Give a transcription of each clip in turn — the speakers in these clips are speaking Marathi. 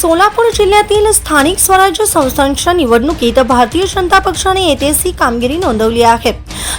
सोलापूर जिल्ह्यातील स्थानिक स्वराज्य संस्थांच्या निवडणुकीत भारतीय जनता पक्षाने ऐतिहासिक कामगिरी नोंदवली आहे।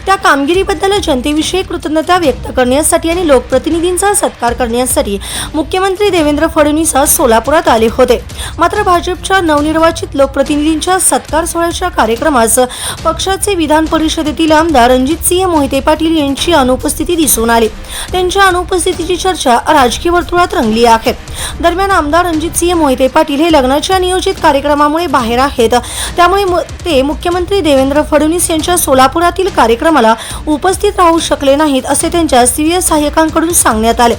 त्या कामगिरीबद्दल जनतेविषयी कृतज्ञता व्यक्त करण्यासाठी आणि लोकप्रतिनिधींचा सत्कार करण्यासाठी मुख्यमंत्री देवेंद्र फडणवीस सोलापुरात आले होते। मात्र भाजपच्या नवनिर्वाचित लोकप्रतिनिधींच्या सत्कार सोहळ्याच्या कार्यक्रमास पक्षाचे विधान परिषदेतील आमदार रणजितसिंह मोहिते पाटील यांची अनुपस्थिती दिसून आली। त्यांच्या अनुपस्थितीची चर्चा राजकीय वर्तुळात रंगली आहे। दरम्यान आमदार रणजितसिंह मोहिते पाटील हे लग्नाच्या नियोजित कार्यक्रमामुळे बाहेर आहेत, त्यामुळे ते मुख्यमंत्री देवेंद्र फडणवीस यांच्या सोलापुरातील कार्यक्रमाला उपस्थित राहू शकले नाहीत असे त्यांच्या सीनियर सहाय्यकांकडून सांगण्यात आले।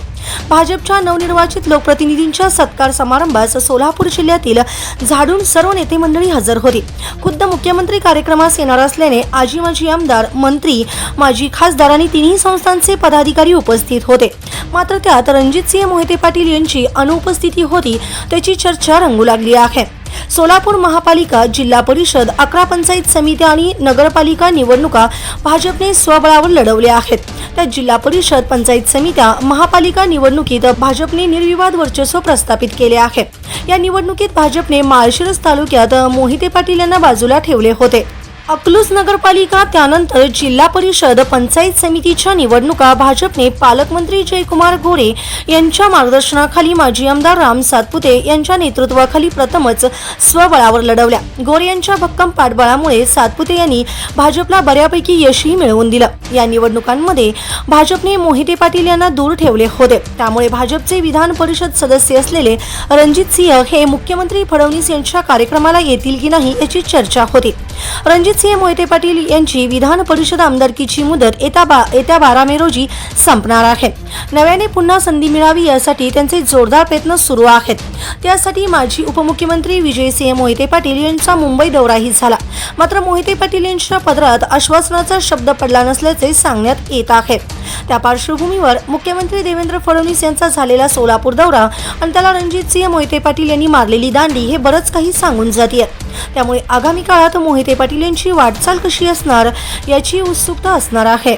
भाजपच्या नवनिर्वाचित लोकप्रतिनिधींच्या सत्कार समारंभास सोलापूर जिल्ह्यातील झाडून सर्व नेते मंडळी हजर होती। खुद्द मुख्यमंत्री कार्यक्रमास येणार असल्याने आजी माजी आमदार, मंत्री, माजी खासदार आणि तिन्ही संस्थांचे पदाधिकारी उपस्थित होते। मात्र त्यात रणजितसिंह मोहिते पाटील यांची अनुपस्थिती होती, त्याची चर्चा रंगू लागली आहे। सोलापूर महापालिका, जिल्हा परिषद, 11 पंचायत समित्या आणि नगरपालिका निवडणुका भाजपने स्वबळावर लढवल्या आहेत। त्या जिल्हा परिषद, पंचायत समित्या, महापालिका निवडणुकीत भाजपने निर्विवाद वर्चस्व प्रस्थापित केले आहे। या निवडणुकीत भाजपने माळशिरस तालुक्यात मोहिते पाटील यांना बाजूला ठेवले होते। अकलूज नगरपालिका, त्यानंतर जिल्हा परिषद, पंचायत समितीच्या निवडणुका भाजपने पालकमंत्री जयकुमार गोरे यांच्या मार्गदर्शनाखाली माजी आमदार राम सातपुते यांच्या नेतृत्वाखाली प्रथमच स्वबळावर लढवल्या। गोरे यांच्या भक्कम पाठबळामुळे सातपुते यांनी भाजपला बऱ्यापैकी यशही मिळवून दिलं। या निवडणुकांमध्ये भाजपने मोहिते पाटील यांना दूर ठेवले होते, त्यामुळे भाजपचे विधान परिषद सदस्य असलेले रणजितसिंह हे मुख्यमंत्री फडणवीस यांच्या कार्यक्रमाला येतील की नाही याची चर्चा होती। रणजितसिंह मोहिते पाटील यांची विधान परिषद आमदारकीची मुदत येत्या 12 मे रोजी संपणार आहे। नव्याने पुन्हा संधी मिळावी यासाठी त्यांचे जोरदार प्रयत्न सुरू आहेत। त्यासाठी माजी उपमुख्यमंत्री विजयसिंह मोहिते पाटील यांचा मुंबई दौराही झाला। मात्र मोहिते पाटील यांच्या पदरात आश्वासनाचा शब्द पडला नसल्याचे सांगण्यात येत आहे। त्या पार्श्वभूमीवर मुख्यमंत्री देवेंद्र फडणवीस यांचा झालेला सोलापूर दौरा आणि त्याला रणजितसिंह मोहिते पाटील यांनी मारलेली दांडी हे बरंच काही सांगून जाते। त्यामुळे आगामी काळात मोहिते पाटील यांची वाटचाल कशी असणार याची उत्सुकता असणार आहे।